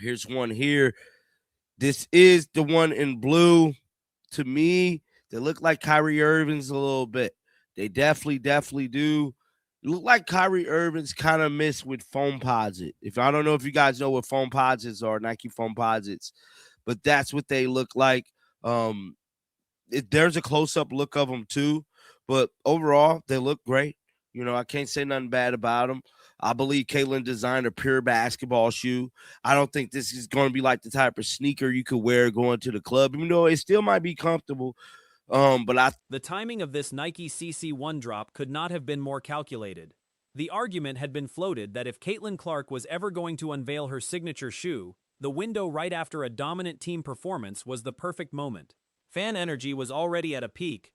Here's one here. This is the one in blue. To me, they look like Kyrie Irving's a little bit. They definitely do. Look like Kyrie Irving's kind of missed with foam posit. If I don't know if you guys know what foam posits are, Nike foam posits, but that's what they look like. Um, there's a close-up look of them too, but overall they look great. I can't say nothing bad about them. I believe Caitlin designed a pure basketball shoe. I don't think this is going to be like the type of sneaker you could wear going to the club, even though it still might be comfortable. But the timing of this Nike CC1 drop could not have been more calculated. The argument had been floated that if Caitlin Clark was ever going to unveil her signature shoe, the window right after a dominant team performance was the perfect moment. Fan energy was already at a peak.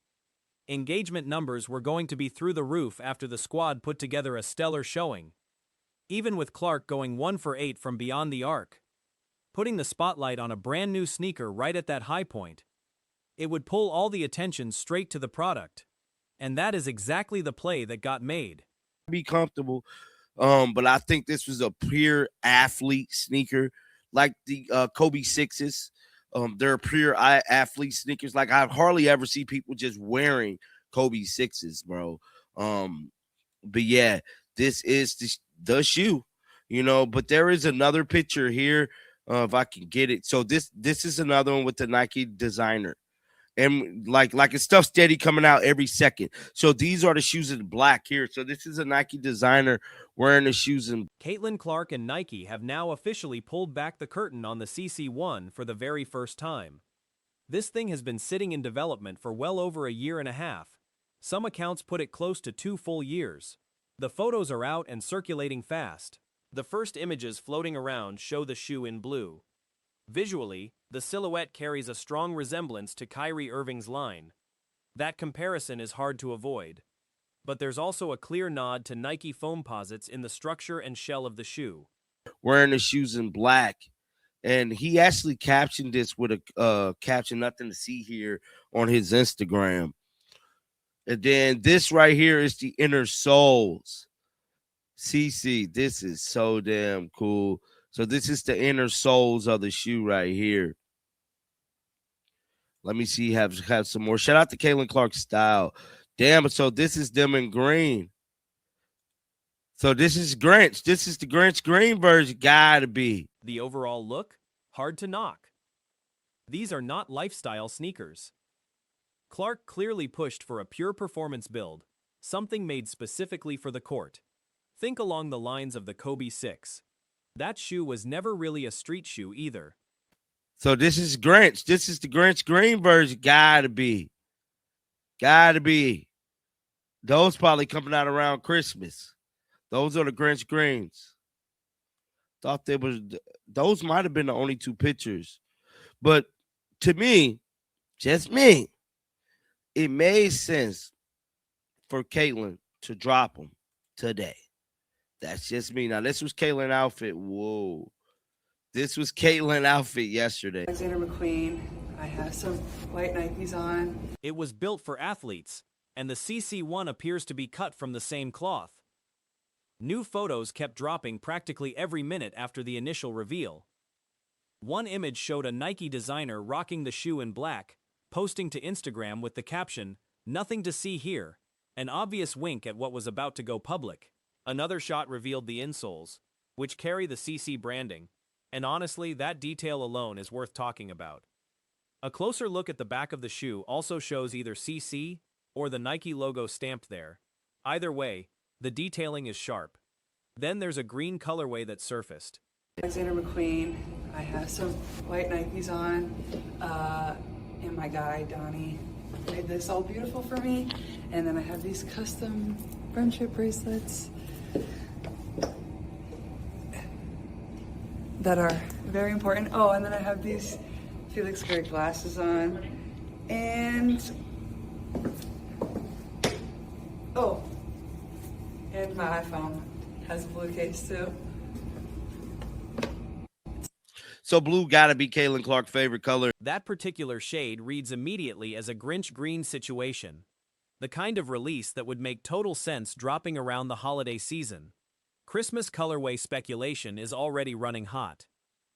Engagement numbers were going to be through the roof after the squad put together a stellar showing. Even with Clark going 1 for 8 from beyond the arc, putting the spotlight on a brand new sneaker right at that high point, it would pull all the attention straight to the product. And that is exactly the play that got made. Be comfortable, but I think this was a pure athlete sneaker, like the Kobe 6s. They're pure athlete sneakers. Like I hardly ever see people just wearing Kobe 6s, bro. But yeah, this is the shoe, But there is another picture here, if I can get it. So this is another one with the Nike designer, and like it's stuff steady coming out every second. So these are the shoes in black here. So this is a Nike designer wearing the shoes in. Caitlin Clark and Nike have now officially pulled back the curtain on the CC1 for the very first time. This thing has been sitting in development for well over a year and a half. Some accounts put it close to 2 full years. The photos are out and circulating fast. The first images floating around show the shoe in blue. Visually, the silhouette carries a strong resemblance to Kyrie Irving's line. That comparison is hard to avoid. But there's also a clear nod to Nike foam posits in the structure and shell of the shoe. Wearing the shoes in black. And he actually captioned this with a caption, nothing to see here, on his Instagram. And then this right here is the inner soles. CC, this is so damn cool. So this is the inner soles of the shoe right here. Let me see, have some more. Shout out to Caitlin Clark Style. Damn, so this is them in green. So this is Grinch. This is the Grinch green version. Gotta be. The overall look? Hard to knock. These are not lifestyle sneakers. Clark clearly pushed for a pure performance build, something made specifically for the court. Think along the lines of the Kobe 6. That shoe was never really a street shoe either. So this is Grinch. This is the Grinch green version. Gotta be. Gotta be. Those probably coming out around Christmas. Those are the Grinch greens. Thought they was, those might have been the only 2 pictures. But to me, just me, it made sense for Caitlin to drop them today. That's just me. Now, this was Caitlin outfit. Whoa. This was Caitlin outfit yesterday. Alexander McQueen. I have some white Nikes on. It was built for athletes, and the CC1 appears to be cut from the same cloth. New photos kept dropping practically every minute after the initial reveal. One image showed a Nike designer rocking the shoe in black, posting to Instagram with the caption, "Nothing to see here," an obvious wink at what was about to go public. Another shot revealed the insoles, which carry the CC branding, and honestly, that detail alone is worth talking about. A closer look at the back of the shoe also shows either CC or the Nike logo stamped there. Either way, the detailing is sharp. Then there's a green colorway that surfaced. Alexander McQueen. I have some white Nikes on. And my guy, Donnie, made this all beautiful for me. And then I have these custom friendship bracelets that are very important. Oh, and then I have these Felix Gray glasses on. And, oh, and my iPhone has a blue case too. So blue gotta be Caitlin Clark's favorite color. That particular shade reads immediately as a Grinch green situation. The kind of release that would make total sense dropping around the holiday season. Christmas colorway speculation is already running hot.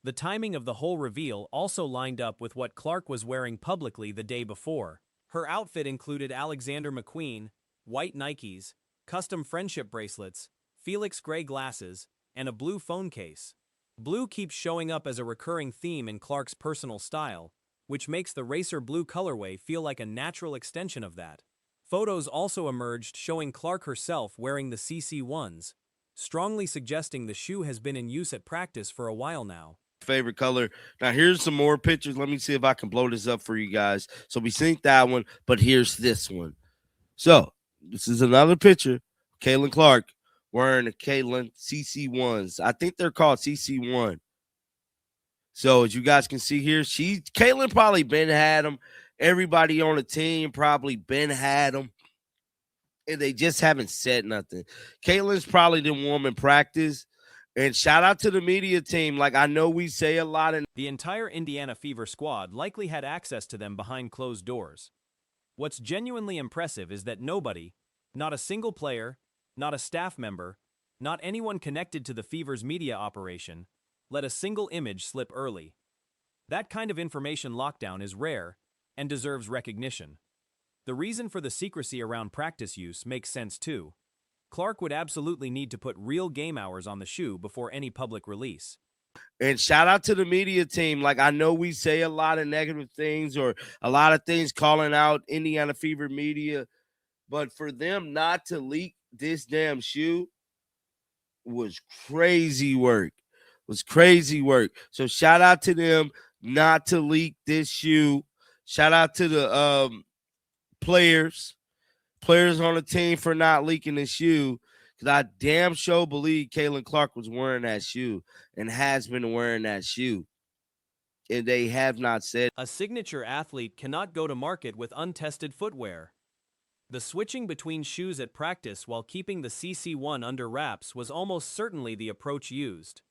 The timing of the whole reveal also lined up with what Clark was wearing publicly the day before. Her outfit included Alexander McQueen, white Nikes, custom friendship bracelets, Felix gray glasses, and a blue phone case. Blue keeps showing up as a recurring theme in Clark's personal style, which makes the racer blue colorway feel like a natural extension of that. Photos also emerged showing Clark herself wearing the CC1s, strongly suggesting the shoe has been in use at practice for a while now. Favorite color. Now here's some more pictures. Let me see if I can blow this up for you guys. So we synced that one, but here's this one. So this is another picture. Caitlin Clark wearing the Caitlin CC1s. I think they're called CC1. So as you guys can see here, Caitlin probably been had them. Everybody on the team probably been had them. And they just haven't said nothing. Caitlin's probably didn't warm in practice. And shout out to the media team. Like, I know we say a lot. The entire Indiana Fever squad likely had access to them behind closed doors. What's genuinely impressive is that nobody, not a single player, not a staff member, not anyone connected to the Fever's media operation, let a single image slip early. That kind of information lockdown is rare and deserves recognition. The reason for the secrecy around practice use makes sense too. Clark would absolutely need to put real game hours on the shoe before any public release. And shout out to the media team. Like, I know we say a lot of negative things or a lot of things calling out Indiana Fever media, but for them not to leak this damn shoe was crazy work. So shout out to them not to leak this shoe. Shout out to the players on the team for not leaking the shoe, because I damn sure believe Caitlin Clark was wearing that shoe and has been wearing that shoe, and they have not said. A signature athlete cannot go to market with untested footwear. The switching between shoes at practice while keeping the CC1 under wraps was almost certainly the approach used.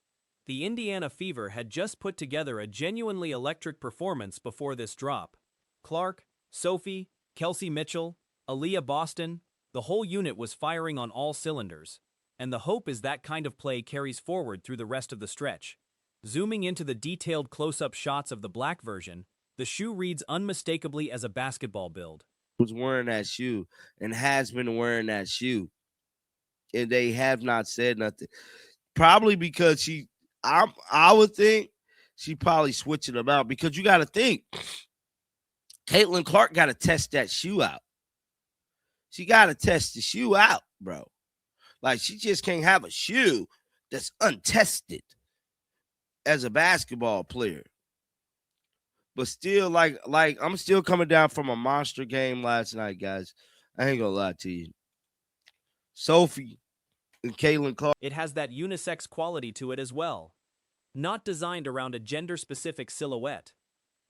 The Indiana Fever had just put together a genuinely electric performance before this drop. Clark, Sophie, Kelsey Mitchell, Aaliyah Boston, the whole unit was firing on all cylinders, and the hope is that kind of play carries forward through the rest of the stretch. Zooming into the detailed close-up shots of the black version, the shoe reads unmistakably as a basketball build. Was wearing that shoe and has been wearing that shoe, and they have not said nothing. Probably because I would think she probably switching them out, because you got to think, Caitlin Clark got to test that shoe out. She got to test the shoe out, bro. Like, she just can't have a shoe that's untested as a basketball player. But still, like I'm still coming down from a monster game last night, guys. I ain't gonna lie to you. Sophie and Caitlin Clark. It has that unisex quality to it as well. Not designed around a gender-specific silhouette.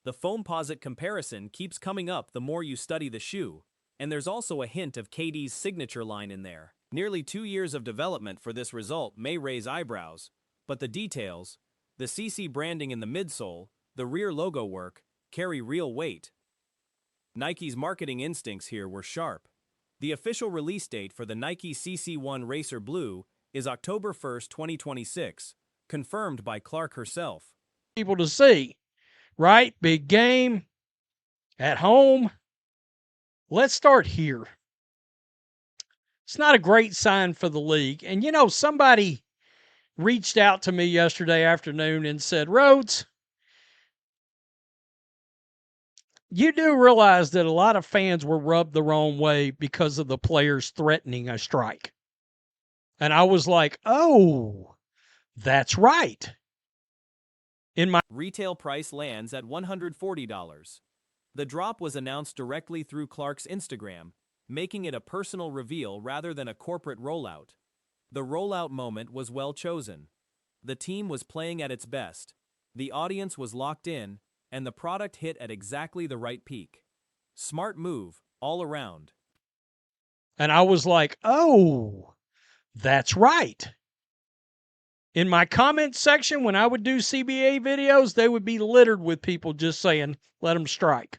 The foamposite comparison keeps coming up the more you study the shoe, and there's also a hint of KD's signature line in there. Nearly 2 years of development for this result may raise eyebrows, but the details, the CC branding in the midsole, the rear logo work, carry real weight. Nike's marketing instincts here were sharp. The official release date for the Nike CC1 Racer Blue is October 1st, 2026, confirmed by Clark herself. People to see, right? Big game at home. Let's start here. It's not a great sign for the league. And, you know, somebody reached out to me yesterday afternoon and said, Rhodes, you do realize that a lot of fans were rubbed the wrong way because of the players threatening a strike. And I was like, oh, that's right. In my retail price lands at $140. The drop was announced directly through Clark's Instagram, making it a personal reveal rather than a corporate rollout. The rollout moment was well chosen. The team was playing at its best. The audience was locked in, and the product hit at exactly the right peak. Smart move all around. And I was like, oh, that's right. In my comment section, when I would do CBA videos, they would be littered with people just saying, let them strike.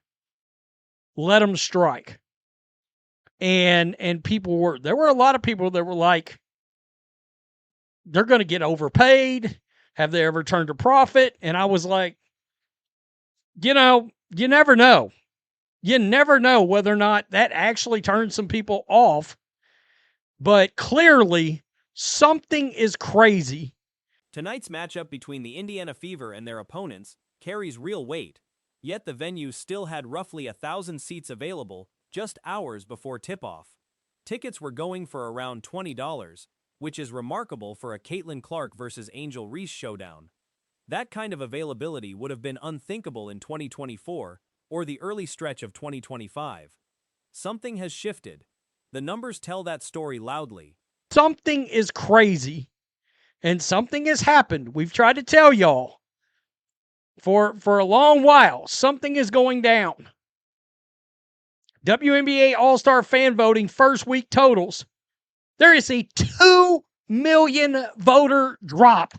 Let them strike. And there were a lot of people that were like, they're going to get overpaid. Have they ever turned a profit? And I was like, you know, you never know. You never know whether or not that actually turns some people off. But clearly, something is crazy. Tonight's matchup between the Indiana Fever and their opponents carries real weight, yet the venue still had roughly 1,000 seats available just hours before tip-off. Tickets were going for around $20, which is remarkable for a Caitlin Clark versus Angel Reese showdown. That kind of availability would have been unthinkable in 2024 or the early stretch of 2025. Something has shifted. The numbers tell that story loudly. Something is crazy, and something has happened. We've tried to tell y'all for a long while. Something is going down. WNBA All-Star fan voting first week totals. There is a 2 million voter drop.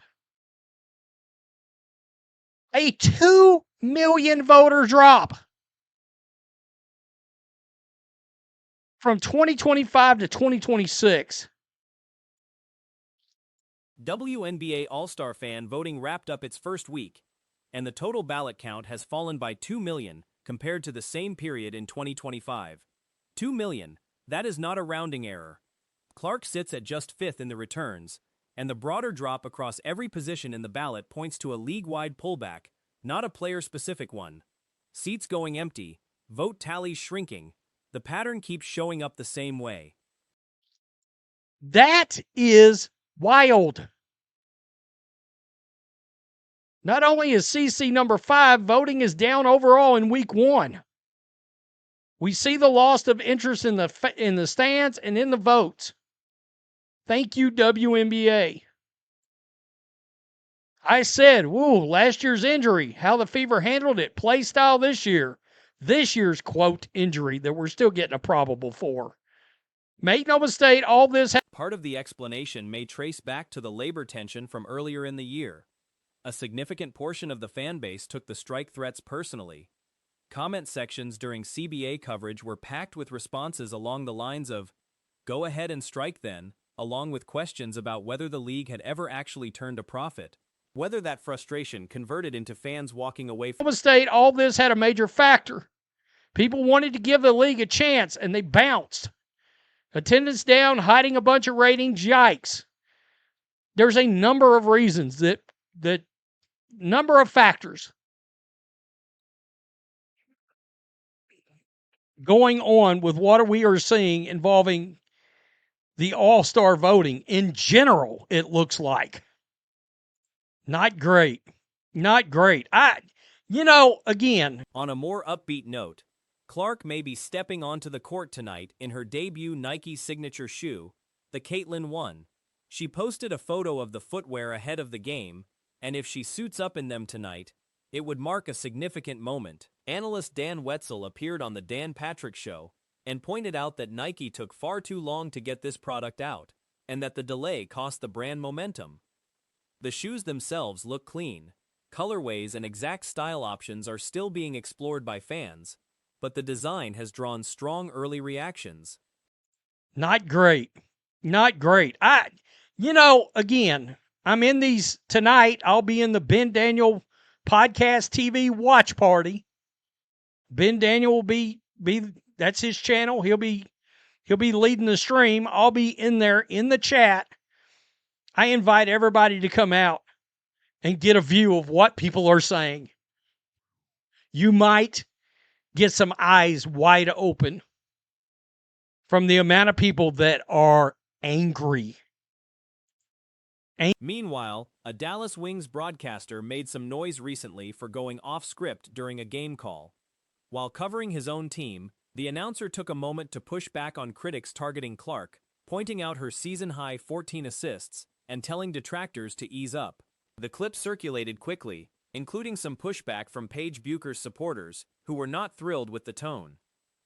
A 2 million voter drop from 2025 to 2026. WNBA All-Star fan voting wrapped up its first week, and the total ballot count has fallen by 2 million compared to the same period in 2025. 2 million, that is not a rounding error. Clark sits at just 5th in the returns, and the broader drop across every position in the ballot points to a league-wide pullback, not a player-specific one. Seats going empty, vote tallies shrinking. The pattern keeps showing up the same way. That is wild. Not only is CC number 5, voting is down overall in week 1. We see the loss of interest in the stands and in the votes. Thank you, WNBA. I said, woo, last year's injury, how the Fever handled it, play style this year. This year's, quote, injury that we're still getting a probable for. Make no mistake, all this... Part of the explanation may trace back to the labor tension from earlier in the year. A significant portion of the fan base took the strike threats personally. Comment sections during CBA coverage were packed with responses along the lines of, "Go ahead and strike then," along with questions about whether the league had ever actually turned a profit. Whether that frustration converted into fans walking away from State, all this had a major factor. People wanted to give the league a chance, and they bounced. Attendance down, hiding a bunch of ratings, yikes. There's a number of reasons that number of factors going on with what we are seeing involving the all-star voting. In general, it looks like. Not great. Not great. Again. On a more upbeat note, Clark may be stepping onto the court tonight in her debut Nike signature shoe, the Caitlin 1. She posted a photo of the footwear ahead of the game, and if she suits up in them tonight, it would mark a significant moment. Analyst Dan Wetzel appeared on the Dan Patrick Show and pointed out that Nike took far too long to get this product out, and that the delay cost the brand momentum. The shoes themselves look clean. Colorways and exact style options are still being explored by fans, but the design has drawn strong early reactions. Not great. Not great. Again, I'm in these tonight. I'll be in the Ben Daniel podcast TV watch party. Ben Daniel will be that's his channel. He'll be leading the stream. I'll be in there in the chat. I invite everybody to come out and get a view of what people are saying. You might get some eyes wide open from the amount of people that are angry. Meanwhile, a Dallas Wings broadcaster made some noise recently for going off script during a game call. While covering his own team, the announcer took a moment to push back on critics targeting Clark, pointing out her season-high 14 assists and telling detractors to ease up. The clip circulated quickly, including some pushback from Paige Bucher's supporters, who were not thrilled with the tone.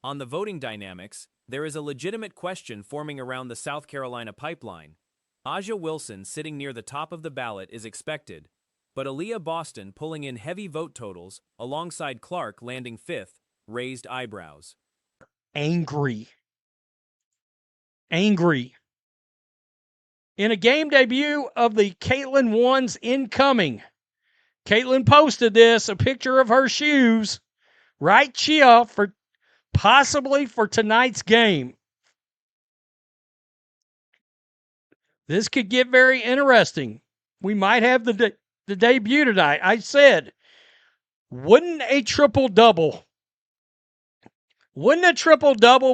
On the voting dynamics, there is a legitimate question forming around the South Carolina pipeline. Aja Wilson sitting near the top of the ballot is expected, but Aaliyah Boston pulling in heavy vote totals, alongside Clark landing 5th, raised eyebrows. Angry. In a game debut of the Caitlin ones incoming, Caitlin posted this, a picture of her shoes, right here, for possibly for tonight's game. This could get very interesting. We might have the debut tonight. I said, wouldn't a triple-double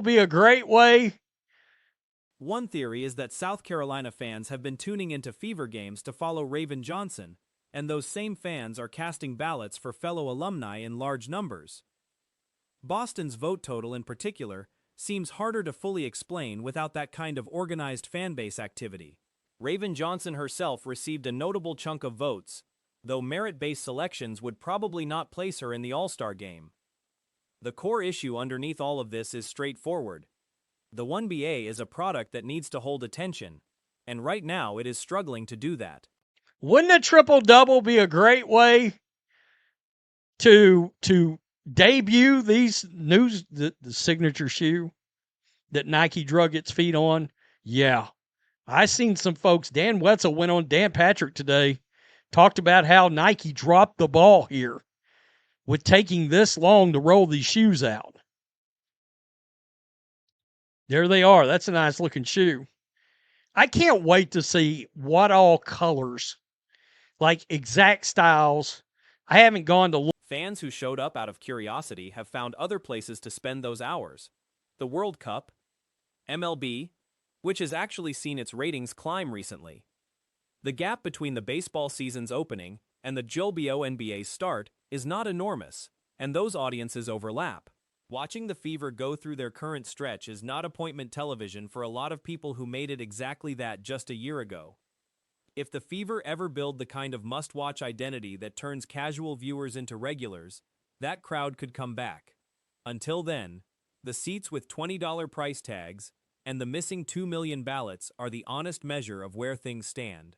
be a great way? One theory is that South Carolina fans have been tuning into Fever games to follow Raven Johnson, and those same fans are casting ballots for fellow alumni in large numbers. Boston's vote total in particular seems harder to fully explain without that kind of organized fanbase activity. Raven Johnson herself received a notable chunk of votes, though merit-based selections would probably not place her in the All-Star game. The core issue underneath all of this is straightforward. The WNBA is a product that needs to hold attention, and right now it is struggling to do that. Wouldn't a triple-double be a great way to debut these news, the signature shoe that Nike drug its feet on? Yeah. I seen some folks, Dan Wetzel went on Dan Patrick today, talked about how Nike dropped the ball here with taking this long to roll these shoes out. There they are. That's a nice looking shoe. I can't wait to see what all colors, like exact styles. I haven't gone to look. Fans who showed up out of curiosity have found other places to spend those hours. The World Cup, MLB, which has actually seen its ratings climb recently. The gap between the baseball season's opening and the WNBA start is not enormous, and those audiences overlap. Watching the Fever go through their current stretch is not appointment television for a lot of people who made it exactly that just a year ago. If the Fever ever build the kind of must-watch identity that turns casual viewers into regulars, that crowd could come back. Until then, the seats with $20 price tags and the missing 2 million ballots are the honest measure of where things stand.